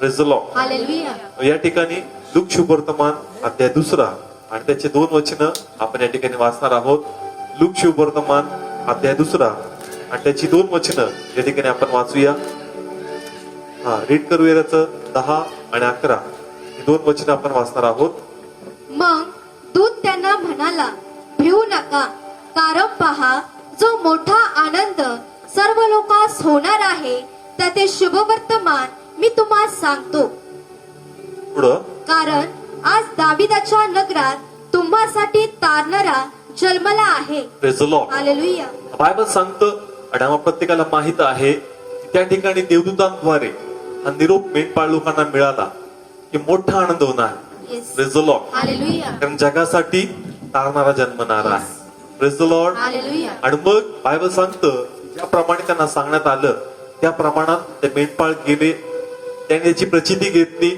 Praise the Lord. Hallelujah. या ठिकाणी look शुभवर्तमान अध्याय 2 आणि त्याचे 2 वचन आपण या ठिकाणी वाचणार आहोत. लूक शुभवर्तमान अध्याय 2 आणि त्याची 2 वचन या ठिकाणी आपण वाचूया. रीड करूया त्याचं 10 आणि 11 ही 2 वचन आपण वाचणार आहोत. मग दूत त्यांना म्हणाला, भिवू नका, कारण पहा, जो मोठा आनंद सर्व लोकांस होणार आहे त्याचे शुभवर्तमान मी तुम्हाला सांगतो. पुढं कारण आज दाविदाच्या नगरात तुम्हासाठी तारणारा जन्मला आहे. Praise the Lord. Hallelujah. Bible सांगतं आणि आम्हा प्रत्येकाला माहित आहे की त्या ठिकाणी देवदूतांद्वारे हा निरोप मेंढपाळ लोकांना मिळाला की मोठा आनंद होणार. Yes. Praise the Lord. Hallelujah. कारण जगासाठी तारणारा जन्मणार आहे. Praise the Lord. हालेलुया. आणि मग बायबल सांगतं ज्याप्रमाणे त्यांना सांगण्यात आलं त्या प्रमाणात ते मेंढपाळ गेले, त्यांनी त्याची प्रचिती घेतली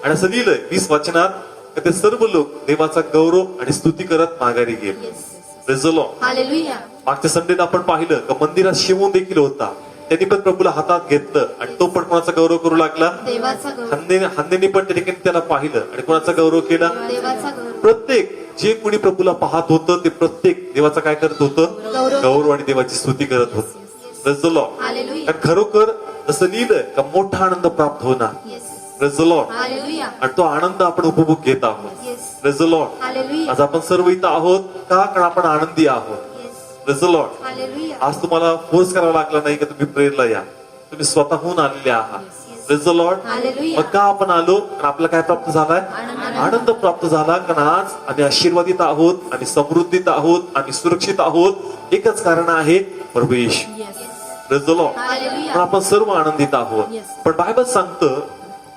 आणि असं लिहिलंय 20 वचनात की ते सर्व लोक देवाचा गौरव आणि स्तुती करत माघारी गेले. Yes. Praise the Lord. Hallelujah. मागच्या संडेला आपण पाहिलं की मंदिरात शिमोन देखील होता, त्यांनी पण प्रभूला हातात घेतलं आणि तो पण कोणाचा गौरव करू लागला. देवाचा गौरव. हन्नेने पण त्या ठिकाणी त्याला पाहिलं आणि कोणाचा गौरव केला. देवाचा गौरव. प्रत्येक जे कोणी प्रभूला पाहत होतं ते प्रत्येक देवाचा काय करत होतं, गौरव. गौरव आणि देवाची स्तुती करत होतं. Praise the Lord. हालेलुया. कारण खरोखर जसं लिहिलंय का मोठा आनंद प्राप्त होणार. Yes. Praise the Lord. Hallelujah. आणि तो आनंद आपण उपभोग घेत आहोत. Yes. Praise the Lord. Hallelujah. आज आपण सर्व इथं आहोत का, कारण आपण आनंदी आहोत. Yes. Praise the Lord. Hallelujah. आज तुम्हाला फोर्स करावा लागला नाही की तुम्ही प्रेरला या, तुम्ही स्वतःहून आलेले आहात. Praise the Lord. हालेलुया. मग का आपण आलो, कारण आपल्याला काय प्राप्त झालाय, आनंद प्राप्त झाला. कारण आज आम्ही आशीर्वादित आहोत, आम्ही समृद्धीत आहोत, आम्ही सुरक्षित आहोत. एकच कारण आहे, प्रभू Yeshu. Praise the Lord. Hallelujah. पण आपण सर्व आनंदित आहोत. पण बायबल सांगतं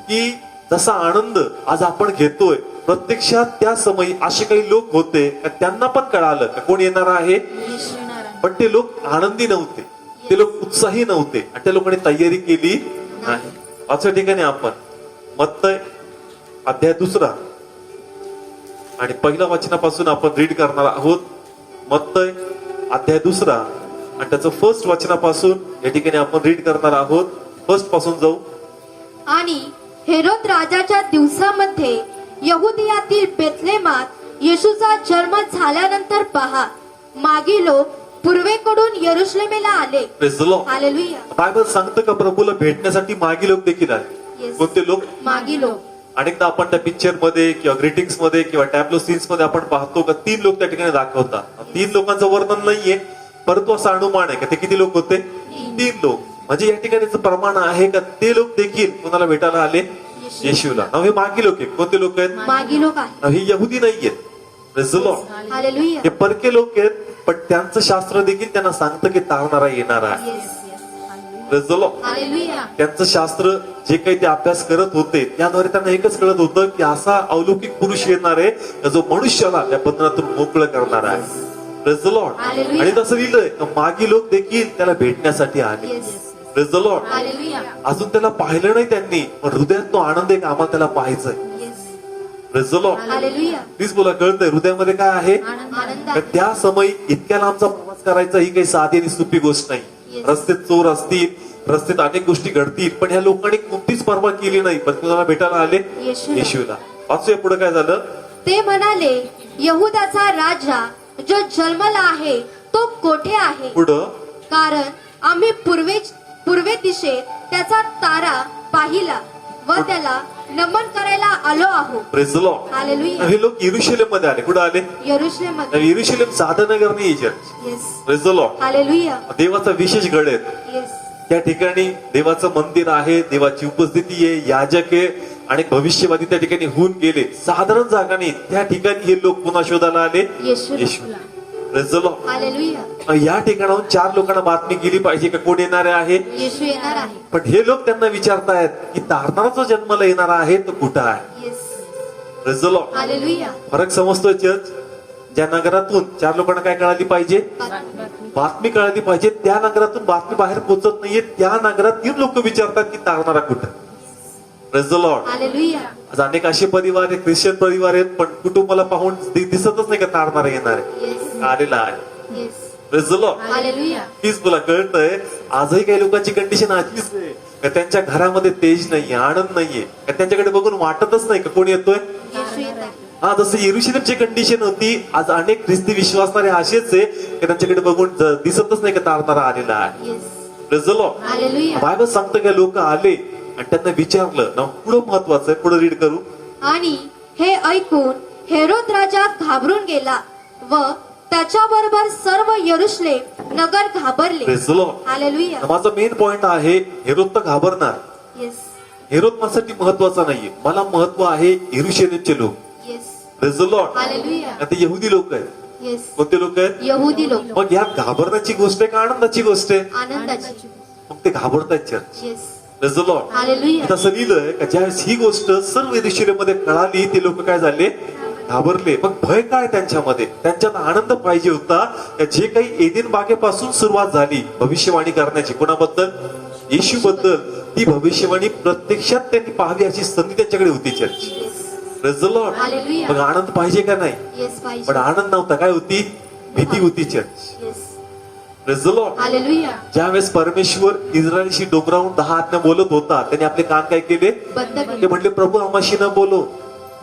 की जसा आनंद आज आपण घेतोय प्रत्यक्षात त्या समयी असे काही लोक होते का त्यांना पण कळालं का कोण येणार आहे, येशू येणार आहे. पण ते लोक आनंदी नव्हते, ते लोक उत्साही नव्हते आणि त्या लोकांनी तयारी केली नाही. अशा ठिकाणी आपण मत्तय अध्याय 2 आणि पहिल्या वचनापासून आपण रीड करणार आहोत. मत्तय अध्याय 2 आणि त्याचं फर्स्ट वचनापासून या ठिकाणी आपण रीड करणार आहोत. फर्स्ट पासून जाऊ. आणि हेरोद राजाच्या दिवसामध्ये यहुदियातील बेथलेमात येशूचा जन्म झाल्यानंतर पहा, मागी लोक पूर्वेकडून यरुशलेमेला आले. Praise the Lord. Hallelujah. Bible सांगतं का प्रभूला भेटण्यासाठी मागी लोक देखील आले. Yes. कोणते लोक? मागी लोक. अनेकदा आपण त्या पिक्चर मध्ये किंवा ग्रीटिंग्स मध्ये किंवा टॅब्लो सीन्स मध्ये आपण पाहतो का 3 लोक त्या ठिकाणी दाखवतात. 3 लोकांचं वर्णन नाहीये, परंतु असा अनुमान आहे का ते किती लोक होते, 3 लोक. म्हणजे या ठिकाणीचं प्रमाण आहे का ते लोक देखील कोणाला भेटायला आले, येशूला. हे मागी लोक आहेत. कोणते लोक आहेत? मागी लोक आहे. हे यहुदी नाहीयेत. Praise the Lord. हालेलुया. हे परके लोक आहेत, पण त्यांचं शास्त्र देखील त्यांना सांगतं की तारणारा येणार आहे. Praise the Lord. हालेलुया. त्यांचं शास्त्र जे काही ते अभ्यास करत होते त्याद्वारे त्यांना एकच कळत होतं की असा अलौकिक पुरुष येणार आहे का जो मनुष्याला त्या बंधनातून मोकळं करणार आहे. Praise the Lord. हालेलुया. आणि तसं लिहिलंय का मागी लोक देखील त्याला भेटण्यासाठी आले. Yes. Praise the Lord. Hallelujah. अजून त्याला पाहिलं नाही त्यांनी, पण हृदयात तो आनंद आहे का आम्हाला त्याला पाहायचंय. Praise the Lord. Hallelujah. Please बोला, कळतंय हृदयामध्ये काय आहे. आनंद तर आहे. त्या समयी इतक्या लांबचा प्रवास करायचा ही काही साधी आणि सोपी गोष्ट नाही. Yes. रस्त्यात चोर असतील, रस्त्यात अनेक गोष्टी घडतील, पण ह्या लोकांनी कोणतीच पर्वा केली नाही, पण कुणाला भेटायला आले, येशूला. येशूला. वाचूया पुढे काय झालं. ते म्हणाले, यहुदाचा राजा जो जन्मला आहे तो कोठे आहे, पुढं कारण आम्ही पूर्वे दिशेत त्याचा तारा पाहिला व त्याला नमन करायला आलो आहोत. Praise the Lord. हालेलुया. हे लोक यरुशलेम मध्ये आले. कुठं आले? यरुशलेममध्ये. यरुशलेम साधं नगर नाही church. Yes. Praise the Lord. Hallelujah. देवाचा विशेष गड आहे. येस. त्या ठिकाणी देवाचं मंदिर आहे, देवाची उपस्थिती आहे, याजक आहे आणि भविष्यवादी त्या ठिकाणी होऊन गेले. साधारण जागा नाही, त्या ठिकाणी हे लोक पुन्हा शोधायला आले, येशूला. Yeshu. Praise the Lord. Hallelujah. या ठिकाणाहून 4 लोकांना बातमी गेली पाहिजे का कोण येणारे आहे. येशू येणार आहे. पण हे लोक त्यांना विचारतायत की तारणारा जो जन्माला येणार आहे तो कुठं आहे. Yes. Praise the Lord. Hallelujah. फरक समजतोय चर्च. ज्या नगरातून 4 लोकांना काय कळाली पाहिजे, बातमी कळाली पाहिजे, त्या नगरातून बातमी बाहेर पोहोचत नाहीये, त्या नगरात 3 लोक विचारतात की तारणारा कुठं. Praise the Lord. हालेलुया. आज अनेक असे परिवार आहेत, ख्रिश्चन परिवार आहेत, पण कुटुंबाला पाहून दिसतच नाही का तारणारा येणार आहे, येस. आलेला आहे. Yes. Praise the Lord. Hallelujah. तीच तुला कळतंय. आजही काही लोकांची कंडिशन अशीच आहे, का त्यांच्या घरामध्ये तेज नाहीये, आनंद नाहीये, का त्यांच्याकडे बघून वाटतच नाही का कोण येतोय? येशू येत आहे. हा, जसं येरुशलेमची कंडिशन होती, आज अनेक ख्रिस्ती विश्वासणारे असेच आहे की त्यांच्याकडे बघून दिसतच नाही का तारणारा आलेला आहे. Yes. Praise the Lord. Hallelujah. Bible सांगतं की लोक आले आणि त्यांना विचारलं ना, पुढं महत्वाचं आहे, पुढे रीड करू. आणि हे ऐकून हेरोद राजा घाबरून गेला व त्याच्याबरोबर सर्व यरुशलेम नगर घाबरले. Praise the Lord. हालेलुया. माझा मेन पॉइंट आहे, हेरोद तर घाबरणार. येस. हेरोद माझ्यासाठी महत्वाचा नाहीये, मला महत्व आहे येरुशलेमचे लोक. Yes. Praise the Lord. Hallelujah. आणि ते यहुदी लोक आहेत. येस. कोणते लोक आहेत? यहुदी लोक. मग या घाबरण्याची गोष्ट आहे का आनंदाची गोष्ट आहे? आनंदाची. मग ते घाबरतायत church. Yes. Praise the Lord. Hallelujah. इथं असं लिहिलंय का ज्यावेळेस ही गोष्ट सर्व येरुशलेममध्ये कळाली, ते लोक काय झाले? घाबरले. मग भय काय त्यांच्यामध्ये? त्यांच्यात आनंद पाहिजे होता. का जे काही एदेन बागेपासून सुरुवात झाली भविष्यवाणी करण्याची, कोणाबद्दल? येशू बद्दल, ती भविष्यवाणी प्रत्यक्षात त्यांनी पाहावी अशी संधी त्यांच्याकडे होती church. Yes. Praise the Lord. Hallelujah. मग आनंद पाहिजे का नाही? येस पाहिजे. पण आनंद नव्हता, काय होती? भीती होती church. Yes. Praise the Lord. Hallelujah. ज्यावेळेस परमेश्वर इस्रायलशी डोंगरावरून 10 आज्ञा बोलत होता, त्यांनी आपले कान काय केले? बंद ते केले. म्हटले, प्रभू आम्हाशी न बोलो.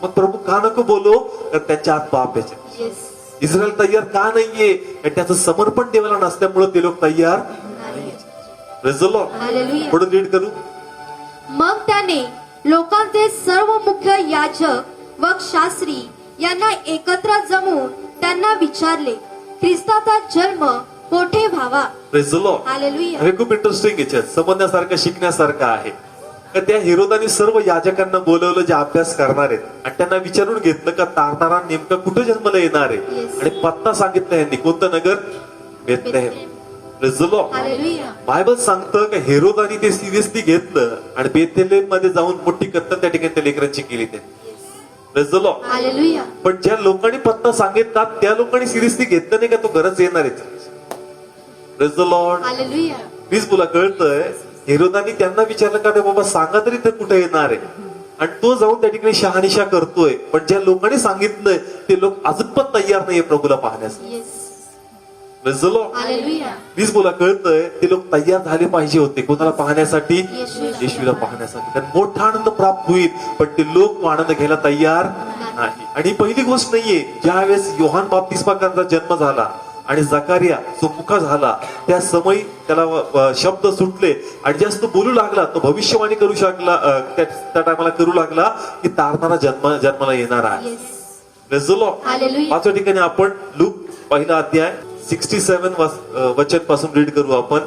मग प्रभू का नको बोलो? तर त्यांच्या आत पाप यायचे. येस. इस्रायल तयार का नाहीये? कारण त्याचं समर्पण देवाला नसल्यामुळे ते लोक तयार. Praise the Lord. हालेलुया. पुढे रीड करू. मग त्याने लोकांचे सर्व मुख्य याजक व शास्त्री यांना एकत्र जमवून त्यांना विचारले, ख्रिस्ताचा जन्म कोठे व्हावा? Praise the Lord. हालेलुया. हे खूप इंटरेस्टिंग याच्यात समजण्यासारखं, शिकण्यासारखं आहे. का त्या हेरोदाने सर्व याजकांना बोलवलं जे अभ्यास करणार आहेत, आणि त्यांना विचारून घेतलं का तारणारा नेमका कुठे जन्माला येणार आहे. Yes. आणि पत्ता सांगितला यांनी, कोणतं नगर? Bethlehem. Praise the Lord. Hallelujah. Bible सांगतं का हेरोदाने ते सिरियसली घेतलं आणि बेथलेहेम मध्ये जाऊन मोठी कत्तल त्या ठिकाणी त्या लेकरांची केली त्यांनी. Praise the Lord. हालेलुया. पण ज्या लोकांनी पत्ता सांगितला त्या लोकांनी सिरियसली घेतलं नाही का तो गरज येणार आहे. Praise the Lord. Hallelujah. Please तुला कळतंय, हेरोदानी त्यांना विचारलं का रे बाबा सांगा तरी ते कुठे येणार आहे, आणि तो जाऊन त्या ठिकाणी शहानिशा करतोय. पण ज्या लोकांनी सांगितलंय ते लोक अजून पण तयार नाहीये प्रभूला पाहण्यासाठी. Yes. Praise the Lord. Hallelujah. Please तुला कळतंय, ते लोक तयार झाले पाहिजे होते कोणाला पाहण्यासाठी? येशूला. येशूला पाहण्यासाठी. कारण मोठा आनंद प्राप्त होईल, पण ते लोक तो आनंद घ्यायला तयार नाही. आणि ही पहिली गोष्ट नाहीये. ज्यावेळेस योहान बाप्तिस्माकांचा जन्म झाला आणि जकारिया जो मुका झाला, त्या समयी त्याला शब्द सुटले आणि जास्त बोलू लागला, तो भविष्यवाणी करू शकला. त्या टायमाला करू लागला की तारणारा जन्माला येणार आहे. Yes. Praise the Lord. Hallelujah. पाचव्या ठिकाणी आपण लूक पहिला अध्याय 67 वचन पासून रीड करू आपण.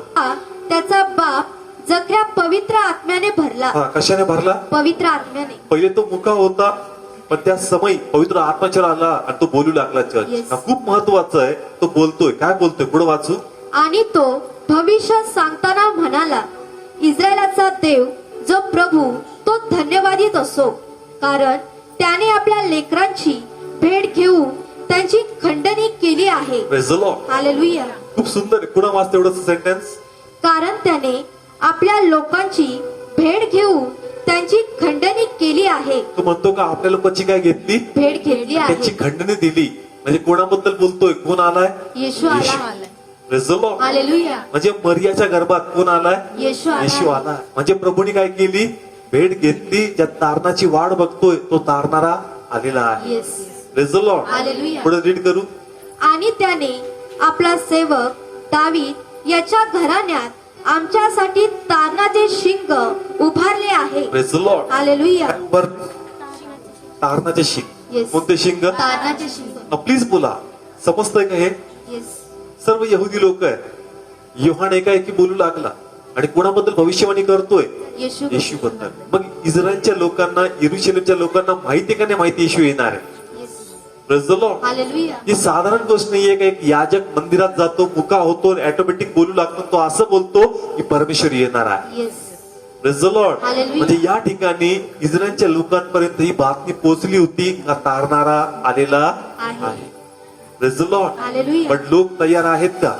त्याचा बाप जखऱ्या पवित्र आत्म्याने भरला. हा, कशाने भरला? पवित्र आत्म्याने. पहिले तो मुका होता, पण त्या समयी पवित्र आत्माचर आला आणि तो बोलू लागला. Church Yes. हा खूप महत्वाचं आहे. तो बोलतोय, काय बोलतोय? पुढे वाचू. आणि तो भविष्य सांगताना म्हणाला, इस्रायलाचा देव जो प्रभू तो धन्यवादित असो, कारण त्याने आपल्या लेकरांची भेट घेऊन त्यांची खंडणी केली आहे. Praise the Lord. हालेलुया. खूप सुंदर आहे. पुन्हा वाच तेवढं सेंटेन्स. कारण त्याने आपल्या लोकांची भेट घेऊन त्यांची खंडणी केली आहे. तो म्हणतो का आपल्या लोकांची काय घेतली? भेट घेतली त्यांची आहे. खंडणी दिली. म्हणजे कोणाबद्दल बोलतोय? कोण आलाय? येशू आला. Praise the Lord. हालेलुया. म्हणजे मरियाच्या गर्भात कोण आलाय? येशू येशू आला. आला. म्हणजे प्रभूने काय केली? भेट घेतली. ज्या तारणाची वाट बघतोय तो तारणारा आलेला आहे. Yes. Praise the Lord. Hallelujah. पुढे रीड करू. आणि त्याने आपला सेवक दावीद याच्या घराण्यात आमच्यासाठी तारणाचे शिंग उभारले आहे. Praise the Lord. हालेलुया. काय उभार? तारणाचे शिंग. Yes. कोणते शिंग? तारणाचे शिंग. प्लीज बोला, समजतंय का हे? येस. सर्व यहुदी लोक आहेत. योहान एकाएकी बोलू लागला आणि कोणाबद्दल भविष्यवाणी करतोय? येशू. येशू बद्दल. मग इस्रायलच्या लोकांना, येरुशलेमच्या लोकांना माहिती का नाही माहिती येशू येणार आहे? Yes. Praise the Lord. Hallelujah. ही साधारण गोष्ट नाहीये का एक याजक मंदिरात जातो, मुका होतो, ऑटोमॅटिक बोलू लागतो, तो असं बोलतो की परमेश्वर येणार आहे. Yes. Praise the Lord. Hallelujah. म्हणजे या ठिकाणी इस्रायलच्या लोकांपर्यंत ही बातमी पोहोचली होती का तारणारा आलेला आहे. आहे. Praise the Lord. हालेलुया. पण लोक तयार आहेत का?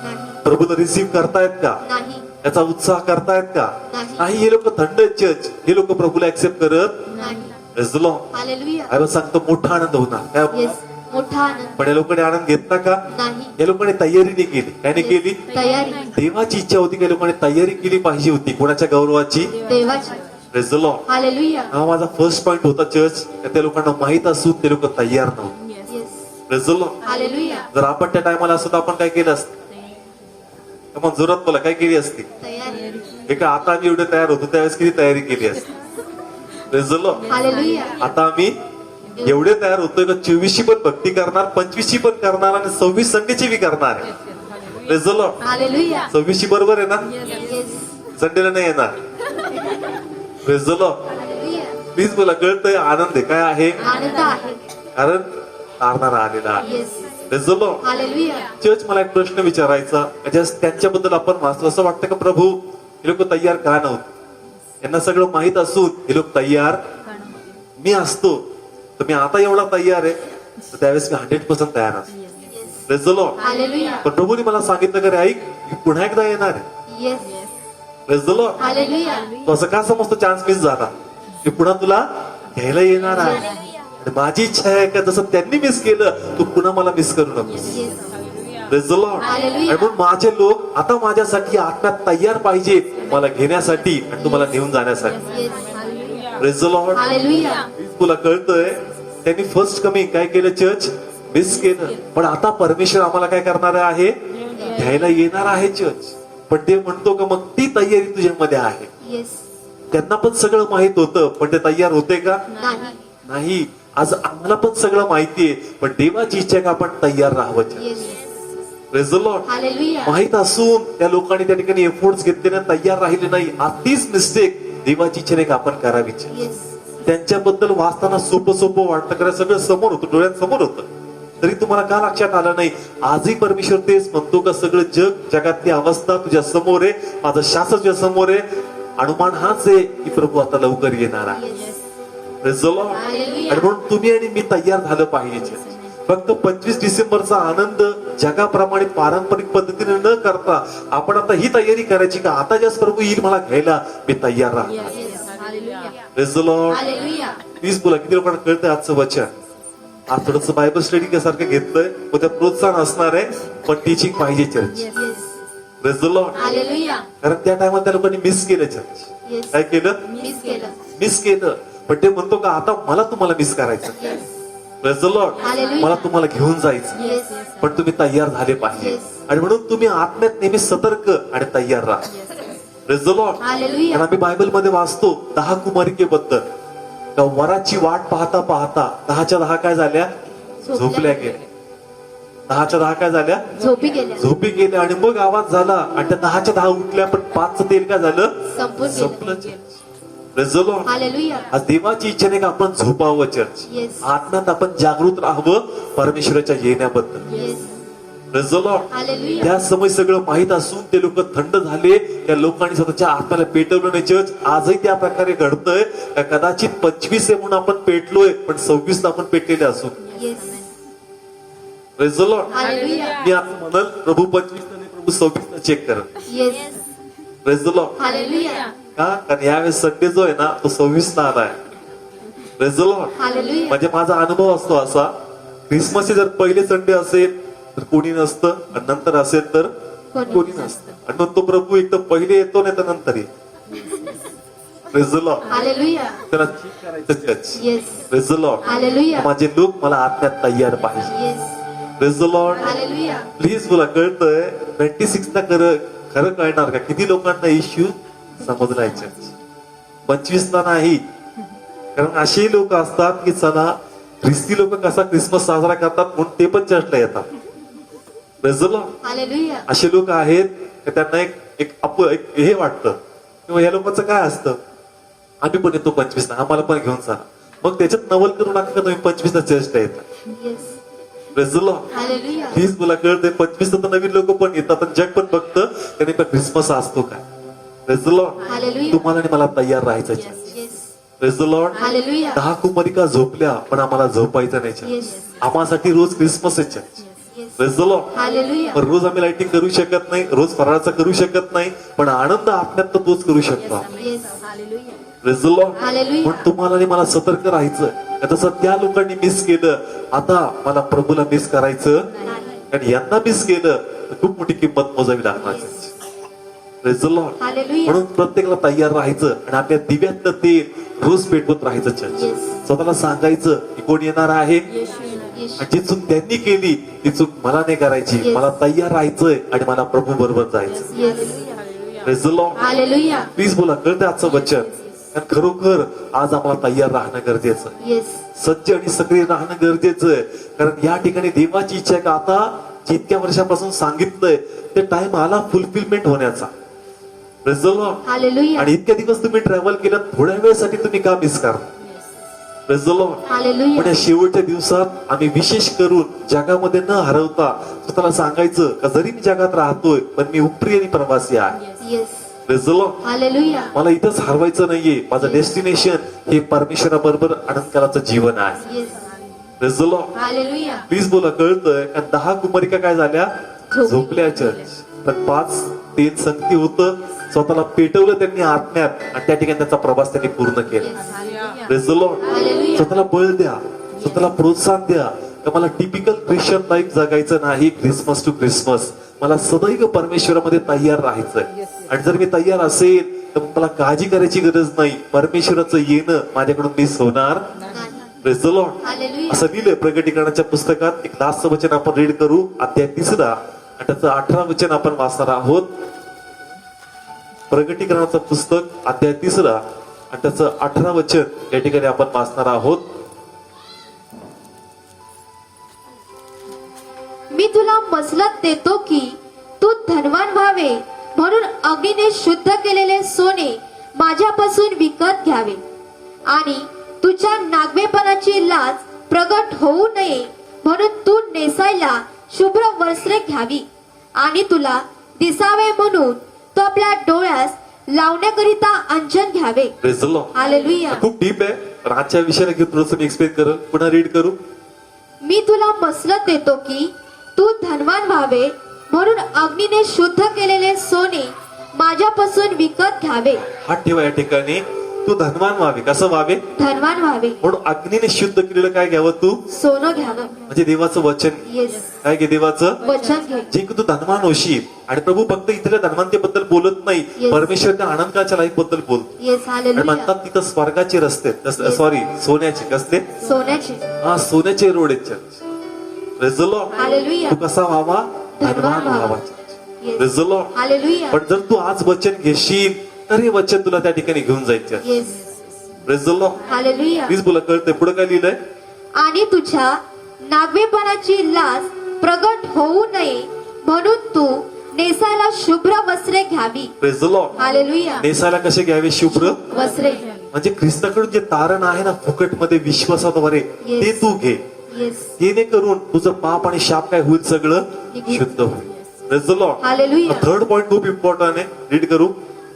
नाही. प्रभूला रिसीव्ह करतायत का? नाही. त्याचा उत्साह करतायत का? नाही. नाही. हे लोक थंड आहेत चर्च. हे लोक प्रभूला ऍक्सेप्ट करत. नाही. Praise the Lord. Hallelujah. Bible सांगतो मोठा आनंद होणार. काय? येस. मोठा आनंद. पण या लोकांनी आनंद घेतला का? नाही. या लोकांनी तयारी नाही केली. काय नाही केली? तयारी. देवाची इच्छा होती की या लोकांनी तयारी केली पाहिजे होती. कोणाच्या गौरवाची? देवाची. Praise the Lord. हालेलुया. हा माझा फर्स्ट पॉइंट होता चर्च. त्या लोकांना माहित असून ते लोक तयार नव्हते. Yes. Praise the Lord. Hallelujah. जर आपण त्या टायमाला असतो तर आपण काय केलं असतं? मग जोरात बोला, काय केली असती? तयारी. हे का आता आम्ही एवढे तयार होतो त्यावेळेस किती तयारी केली असती? Praise the Lord. हालेलुया. आता आम्ही एवढे तयार होतोय का 24ची पण भक्ती करणार, 25ची पण करणार आणि 26 संडेची बी करणार आहे. Praise the Lord. हालेलुया. 26ची बरोबर आहे ना? येस. संडेला नाही येणार. Praise the Lord. Hallelujah. Please बोला, कळतंय? आनंद आहे. काय आहे? आनंद आहे. कारण तारणारा आलेला आहे. Yes. Praise the Lord. Hallelujah. Church, मला एक प्रश्न विचारायचा. just त्यांच्याबद्दल आपण वाचलं असं वाटतं का प्रभू हे लोक तयार का नव्हते? यांना सगळं माहित असून हे लोक तयार. मी असतो तर मी आता एवढा तयार आहे तर त्यावेळेस मी 100% तयार असतो. Praise the Lord. हालेलुया. पण प्रभूने मला सांगितलं का रे ऐक, मी पुन्हा एकदा येणार आहे. Yes. Praise the Lord. Hallelujah. तो असं का समजतो चान्स मिस झाला? मी पुन्हा तुला घ्यायला येणार आहे. आणि माझी इच्छा आहे का जसं त्यांनी मिस केलं तू पुन्हा मला मिस करू नकोस. Yes. Praise the Lord. Hallelujah. आणि म्हणून माझे लोक आता माझ्यासाठी आत्म्यात तयार पाहिजे, मला घेण्यासाठी आणि तुम्हाला घेऊन जाण्यासाठी. Yes. Praise the Lord. Hallelujah. तुला कळतंय त्यांनी फर्स्ट कमिंग काय केलं? चर्च मिस केलं. पण आता परमेश्वर आम्हाला काय करणार आहे? घ्यायला येणार आहे चर्च. पण ते म्हणतो का मग ती तयारी तुझ्यामध्ये आहे? येस. त्यांना पण सगळं माहित होतं पण ते तयार होते का? नाही. नाही. आज आम्हाला पण सगळं माहितीये पण देवाची इच्छा आहे का आपण तयार राहावं. Yes. Praise the Lord. Hallelujah. माहित असून त्या लोकांनी त्या ठिकाणी एफर्ट्स घेतले नाही, तयार राहिले नाही. तीच मिस्टेक देवाची इच्छा आहे का आपण करावीची. येस. त्यांच्याबद्दल वाचताना सोपं सोपं वाटतं कारण सगळं समोर होतं, डोळ्यांसमोर होतं. तरी तुम्हाला का लक्षात आलं नाही? आजही परमेश्वर तेच म्हणतो का सगळं जगातली अवस्था तुझ्या समोर आहे, माझं शासन तुझ्या समोर आहे. अनुमान हाच आहे की प्रभू आता लवकर येणार आहे. Yes. Praise the Lord. Hallelujah. आणि म्हणून तुम्ही आणि मी तयार झालं पाहिजे. फक्त 25 डिसेंबरचा आनंद जगाप्रमाणे पारंपरिक पद्धतीने न करता आपण आता ही तयारी करायची का आता ज्यास प्रभू येईल मला घ्यायला मी तयार राहणार. Yes. Hallelujah. Praise the Lord. Hallelujah. Please बोला, किती लोकांना कळतंय आजचं वचन? आज थोडस बायबल स्टडी सारखं घेतलंय, उद्या प्रोत्साहन असणार आहे पण टीचिंग पाहिजे church. Yes. Praise the Lord. Hallelujah. कारण त्या टायमात त्या लोकांनी मिस केलं चर्च. येस. काय केलं? मिस केलं. मिस केलं. पण ते म्हणतो का आता मला तुम्हाला मिस करायचं. Yes. Praise the Lord. Hallelujah. मला तुम्हाला घेऊन जायचं येस. पण तुम्ही तयार झाले पाहिजे. Yes. आणि म्हणून तुम्ही आत्म्यात नेहमी सतर्क आणि तयार राहा. Praise the Lord. हालेलुया. आणि आम्ही बायबल मध्ये वाचतो 10 कुमारिकेबद्दल का वराची वाट पाहता पाहता 10च्या 10 काय झाल्या? झोपल्या गेल्या. 10च्या 10 काय झाल्या? झोपी गेल्या. झोपी गेल्या. आणि मग आवाज झाला आणि त्या 10च्या 10 उठल्या पण 5चं तेल काय झालं? संपून संपलं. गेलं. Praise the Lord. हालेलुया. आज देवाची इच्छा नाही का आपण झोपावं चर्च. येस. आत्म्यात आपण जागृत राहावं परमेश्वराच्या येण्याबद्दल. Yes. Praise the Lord. Hallelujah. त्या समय सगळं माहित असून ते लोक थंड झाले. त्या लोकांनी स्वतःच्या आत्म्याला पेटवलं नाही. चर्च आजही त्या प्रकारे घडतंय का कदाचित 25 आहे म्हणून आपण पेटलोय पण 26 आपण पेटलेले असू. Yes. Praise the Lord. Hallelujah. मी असं म्हणाल प्रभू 25 नाही प्रभू 26 चेक कर. Yes. Praise the Lord. Hallelujah. का? कारण यावेळेस संडे जो आहे ना तो 26 आलाय. Praise the Lord. हालेलुया. म्हणजे माझा अनुभव असतो असा, क्रिसमसचे जर पहिले संडे असेल तर कोणी नसतं आणि नंतर असेल तर कोणी नसतं. आणि मग तो प्रभू एक तर पहिले येतो नाही तर नंतर येतो. Praise the Lord. हालेलुया. त्याला ठीक करायचं church. Yes. Praise the Lord. Hallelujah. माझे लोक मला आत्म्यात तयार पाहिजे. Yes. Praise the Lord. Hallelujah. Please तुला कळतंय 26 ला खरं कळणार का? किती लोकांना इश्यू समजलाय चर्च? 25 ला नाही. कारण असेही लोक असतात की चला ख्रिस्ती लोक कसा क्रिसमस साजरा करतात म्हणून ते पण चर्चला येतात. Praise the Lord. हालेलुया. असे लोक आहेत की त्यांना एक हे वाटतं किंवा या लोकांचं काय असतं, आम्ही पण येतो 25 ला, आम्हाला पण घेऊन चला. मग त्याच्यात नवल करू नका का तुम्ही 25 ला चर्चला येतात. Yes. Praise the Lord. Hallelujah. Please मला कळतंय 25 तर नवीन लोक पण येतात आणि जग पण बघतं त्याने पण क्रिसमस असतो काय. Praise the Lord. हालेलुया. तुम्हाला आणि मला तयार राहायचं. Yes. Praise the Lord. Hallelujah. 10 कुमारिका झोपल्या पण आम्हाला झोपायचं नाही चर्च. येस. आम्हासाठी रोज क्रिसमस आहे church. Yes. Praise the Lord. Hallelujah. पण रोज आम्ही लाइटिंग करू शकत नाही, रोज फराळाचं करू शकत नाही, पण आनंद आत्म्यात तर तोच करू शकतो. Yes. Praise the Lord. Hallelujah. पण तुम्हाला आणि मला सतर्क राहायचं. तसं त्या लोकांनी मिस केलं, आता मला प्रभूला मिस करायचं आणि यांना मिस केलं तर खूप मोठी किंमत मोजावी लागणार. Praise the Lord. Hallelujah. म्हणून प्रत्येकाला तयार राहायचं आणि आपल्या दिव्यातलं तेल रोज पेटवत राहायचं. Church Yes. स्वतःला सांगायचं की कोण येणार आहे Yes. आणि जी चूक त्यांनी केली ती चूक मला नाही करायची. Yes. मला तयार राहायचंय आणि मला प्रभू बरोबर जायचं. Yes. Praise the Lord. Hallelujah. Please बोला, कळतं आजचं वचन. कारण खरोखर आज आम्हाला तयार राहणं गरजेचं आहे. Yes. सज्ज आणि सक्रिय राहणं गरजेचं आहे. कारण या ठिकाणी देवाची इच्छा आहे का आता जितक्या वर्षापासून सांगितलंय ते टाइम आला फुलफिलमेंट होण्याचा. Praise the Lord. Hallelujah. आणि इतक्या दिवस तुम्ही ट्रॅव्हल केलं, थोड्या वेळेसाठी तुम्ही का मिस करा? Praise the Lord. Hallelujah. पण या शेवटच्या दिवसात आम्ही विशेष करून जगामध्ये न हरवता स्वतःला सांगायचं का जरी मी जगात राहतोय पण मी उपरी आणि प्रवासी आहे. Yes. Praise the Lord. Hallelujah. मला इथंच हरवायचं नाहीये. माझं डेस्टिनेशन हे परमेश्वराबरोबर आनंदकाराचं जीवन आहे. Yes. Praise the Lord. Hallelujah. Please बोला, कळतंय का 10 कुमारिका काय झाल्या? झोपल्या. चर्च पण 5 तेल संगती होतं, स्वतःला पेटवलं त्यांनी आत्म्यात आणि त्या ठिकाणी त्यांचा प्रवास त्यांनी पूर्ण केला. Praise the Lord. Hallelujah. स्वतःला बळ द्या, स्वतःला प्रोत्साहन द्या का मला टिपिकल ख्रिश्चन लाईफ जगायचं नाही. क्रिसमस टू क्रिसमस मला सदैव परमेश्वरामध्ये तयार राहायचंय. आणि जर मी तयार असेल तर मला काळजी करायची गरज नाही. परमेश्वराचं येणं माझ्याकडून मिस होणार. Praise the Lord. Hallelujah. असं लिहिलंय प्रगटीकरणाच्या पुस्तकात. एक लास्टचं वचन आपण रीड करू, अध्याय 3 आणि त्याचं 18 वचन आपण वाचणार आहोत. प्रगटीकरणाचं पुस्तक अध्याय 3 आणि त्याचं 18 वचन या ठिकाणी आपण वाचणार आहोत. मी तुला मसलत देतो की तू धनवान व्हावे म्हणून अग्नीने शुद्ध केलेले सोने माझ्यापासून विकत घ्यावे आणि तुझ्या नागवेपणाची लाज प्रगट होऊ नये म्हणून तू नेसायला शुभ्र वस्त्रे घ्यावी आणि तुला दिसावे म्हणून तो आपल्या डोळ्यास लावण्याकरिता अंजन घ्यावे. Praise the Lord. हालेलुया. खूप डीप आहे. पण आजच्या विषयाला घेऊन थोडंसं मी एक्सप्लेन करेल. पुन्हा रीड करू. मी तुला मसलत देतो की तू धनवान व्हावे म्हणून अग्नीने शुद्ध केलेले सोने माझ्यापासून विकत घ्यावे. हात ठेवा या ठिकाणी. तू धनवान व्हावे. कसं व्हावे? धनवान व्हावे म्हणून अग्नीने शुद्ध केलेलं काय घ्यावं तू? सोनं घ्यावं. म्हणजे देवाचं वचन. येस. काय घे? देवाचं वचन घे. जे की तू धनवान होशील. आणि प्रभू फक्त इथल्या धनवानतेबद्दल बोलत नाही, Yes. परमेश्वरच्या आनंदाच्या लाईफ बद्दल बोलतो. येस. आणि हालेलुया. म्हणतात तिथं स्वर्गाचे रस्ते, Yes. सॉरी सोन्याचे. कसले? सोन्याचे. हा, सोन्याचे रोड आहेत. Church. Praise the Lord. Hallelujah. तू कसा व्हावा? धनवान व्हावा. Yes. Praise the Lord. Hallelujah. पण जर तू आज वचन घेशील तर हे वचन तुला त्या ठिकाणी घेऊन जायचं. Yes. Praise the Lord. Hallelujah. Please बोला, कळतंय पुढे काय लिहिलंय? आणि तुझ्या नागवेपणाची लाज प्रगट होऊ नये म्हणून तू नेसायला शुभ्र वस्त्रे घ्यावी. Praise the Lord. हालेलुया. नेसायला कसे घ्यावे? शुभ्र. वस्त्रे. म्हणजे ख्रिस्ताकडून जे तारण आहे ना फुकटमध्ये विश्वासाद्वारे, Yes. ते तू घे. येस. जेणेकरून तुझं पाप आणि शाप काय होईल? सगळं निघून. शुद्ध होईल. Praise the Lord. Hallelujah. Third point खूप इम्पॉर्टंट आहे. रीड करू.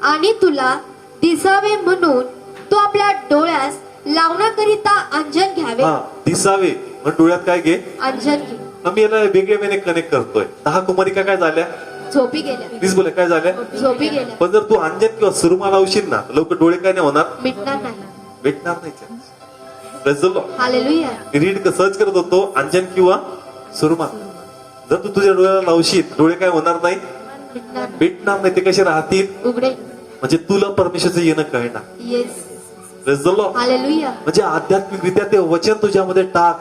आणि तुला दिसावे म्हणून तो आपल्या डोळ्यास लावण्याकरिता अंजन घ्यावे. हा, दिसावे मग डोळ्यात काय घे? अंजन घे. आम्ही याला वेगळ्या वेळेने कनेक्ट करतोय. 10 कुमारिका काय झाल्या? झोपी गेल्या. प्लीज बोला, काय झाल्या? झोपी गेल्या. पण जर तू अंजन किंवा सुरमा लावशील ना, लोक डोळे काय नाही होणार? मिटणार नाही. भेटणार नाही. Praise the Lord. Hallelujah. Me read search करत होतो, अंजन किंवा सुरमा. जर तू तुझ्या डोळ्याला लावशील, डोळे काय होणार नाही? मिटणार. भेटणार नाही. ते कसे राहतील? उघडे. म्हणजे तुला परमेश्वरचं येणं कळणार. Yes. Praise the Lord. Hallelujah. म्हणजे आध्यात्मिकरित्या ते वचन तुझ्यामध्ये टाक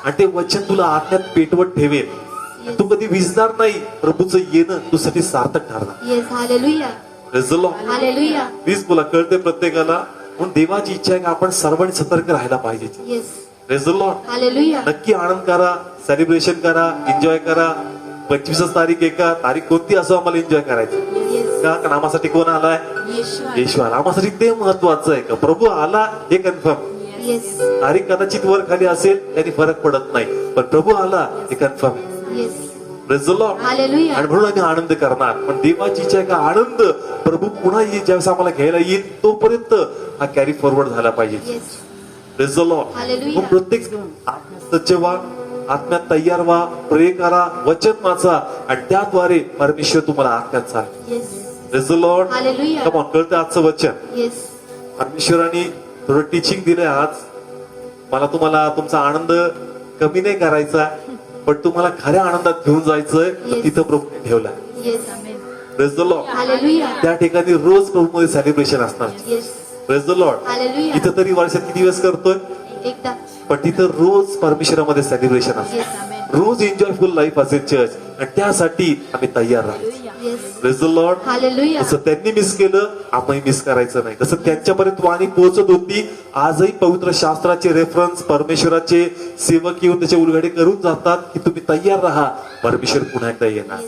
आणि ते वचन तुला आत्म्यात पेटवत ठेवेल. तू कधी विसरणार नाही. प्रभूचं येणं तुझ्यासाठी सार्थक ठरणार. Yes. Hallelujah. Praise the Lord. Hallelujah. Please बोला, कळते प्रत्येकाला. म्हणून देवाची इच्छा आहे की आपण सर्वांनी सतर्क राहायला पाहिजे. Yes. Praise the Lord. Hallelujah. नक्की आनंद करा, सेलिब्रेशन करा, एन्जॉय करा. 25 तारीख आहे का, तारीख कोणती असो, आम्हाला एन्जॉय करायचं. येस. का? कारण आम्हासाठी कोण आलाय? येशू. येशू आला. आम्हासाठी ते महत्वाचं आहे का प्रभू आला हे कन्फर्म. येस. तारीख कदाचित वर खाली असेल त्याने फरक पडत नाही, पण प्रभू आला हे confirm. Yes. Praise the Lord. Hallelujah. आणि म्हणून आम्ही आनंद करणार. पण देवाची इच्छा आहे का आनंद प्रभू पुन्हा ज्यावेळेस आम्हाला घ्यायला येईल तोपर्यंत हा कॅरी फॉरवर्ड झाला पाहिजे. Yes. Praise the Lord. Hallelujah. मग प्रत्येक सच्चे व्हा, आत्म्यात तयार व्हा, प्रे करा, वचन वाचा आणि त्याद्वारे परमेश्वर तुम्हाला आत्म्यात चालेल. Yes. Praise the Lord. Hallelujah. Come on, कळतं आजचं वचन. येस. परमेश्वराने थोडं टीचिंग दिलंय आज. मला तुम्हाला तुमचा आनंद कमी नाही करायचा, पण तुम्हाला खऱ्या आनंदात घेऊन जायचंय, तर तिथं प्रभू ठेवला. Yes Praise the Lord. Hallelujah त्या ठिकाणी रोज प्रभूमध्ये सेलिब्रेशन असणार. Yes Praise the Lord. Hallelujah इथं तरी वर्षात किती दिवस करतोय, एकदा पण तिथं रोज परमेश्वरामध्ये सेलिब्रेशन असतं. येस रोज एन्जॉयफुल लाईफ असेल चर्च, आणि त्यासाठी आम्ही तयार राहतो. Yes Praise the Lord. Hallelujah जसं त्यांनी मिस केलं, आम्ही मिस करायचं नाही. जसं त्यांच्यापर्यंत वाणी पोहोचत होती, आजही पवित्र शास्त्राचे रेफरन्स परमेश्वराचे सेवक येऊन त्याचे उलगडे करून जातात की तुम्ही तयार राहा, परमेश्वर पुन्हा एकदा येणार.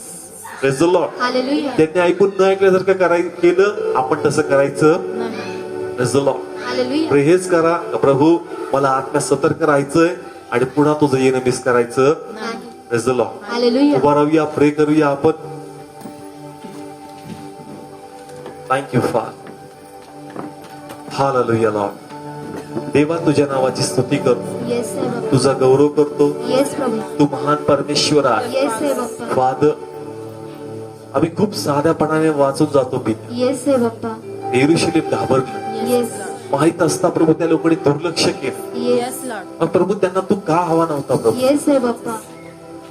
Praise the Lord. हालेलुया त्यांनी ऐकून न ऐकल्यासारखं केलं, आपण तसं करायचं. Praise the Lord. हालेलुया प्रेहेच करा, प्रभू मला आत्म्यात सतर्क राहायचंय आणि पुन्हा तुझं येणं मिस करायचं. नाही Praise the Lord. हालेलुया उभा राहूया, प्रे करूया आपण. Thank you father. Hallelujah Lord. देवा तुझ्या नावाची स्तुती करतो, येस आहे बाप्पा तुझा गौरव करतो. येस प्रभू तू महान परमेश्वर आहे. येस आहे बाप्पा फादर, आम्ही खूप साध्यापणाने वाचून जातो पिता. येस आहे बाप्पा यरुशलेम घाबरली, येस माहित असता प्रभू त्या लोकांनी दुर्लक्ष केलं. येस मग प्रभू त्यांना तू का हवा नव्हता प्रभू? येस आहे बाप्पा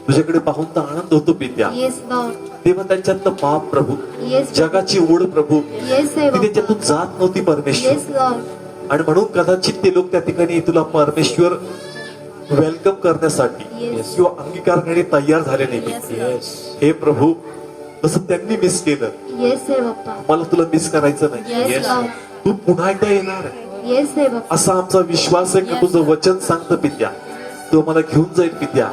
तुझ्याकडे पाहून तर आनंद होतो पित्या. येस लॉर्ड तेव्हा त्यांच्यातलं पाप प्रभू, येस जगाची ओढ प्रभू, येस आहे ती बाप्पा त्याच्यातून जात नव्हती परमेश्वर. येस लॉर्ड आणि म्हणून कदाचित ते लोक त्या ठिकाणी तुला परमेश्वर वेलकम करण्यासाठी Yes. किंवा अंगीकार करण्यासाठी तयार झाले नाही. हे प्रभू, तसं त्यांनी मिस केलं, येस आहे बाप्पा मला तुला मिस करायचं नाही. येस लॉर्ड तू पुन्हा एकदा येणार आहे येस आहे बाप्पा असा आमचा विश्वास आहे की तुझं वचन सांगतं पित्या, तू आम्हाला घेऊन जाईल पित्या.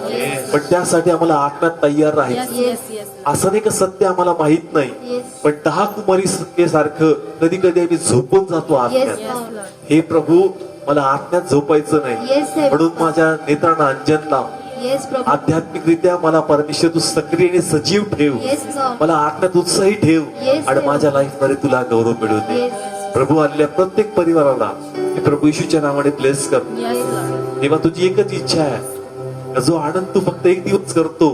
पण त्यासाठी आम्हाला आत्म्यात तयार राहायचं. येस असं नाही का सत्य आम्हाला माहित नाही, येस पण 10 कुमारी सारखं कधी कधी आम्ही झोपून जातो येस आत्म्यात. लॉर्ड हे प्रभू, मला आत्म्यात झोपायचं नाही, येस आहे म्हणून माझ्या नेत्रांना अंजन लाव. येस प्रभू आध्यात्मिकरित्या मला परमेश्वर तू सक्रिय आणि सजीव ठेव, येस लॉर्ड मला आत्म्यात उत्साही ठेव, Yes, आणि Lord. माझ्या लाईफ मध्ये तुला गौरव मिळू दे. येस प्रभू, आलेल्या प्रत्येक परिवाराला मी प्रभू येशूच्या नावाने ब्लेस कर. तेव्हा तुझी एकच इच्छा आहे, जो आनंद तू फक्त एक दिवस करतो,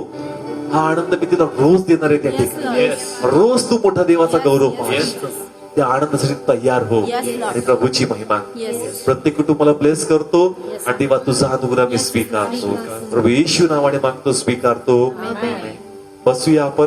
हा आनंद मी तुला रोज देणार आहे. त्या ठिकाणी रोज तू मोठा देवाचा गौरव पाहतो. त्या आनंदासाठी तयार हो आणि प्रभूची महिमा. प्रत्येक कुटुंबाला ब्लेस करतो आणि तेव्हा तुझा अनुग्रह मी स्वीकारतो. प्रभू येशू नावाने मागतो, स्वीकारतो. बसूया आपण.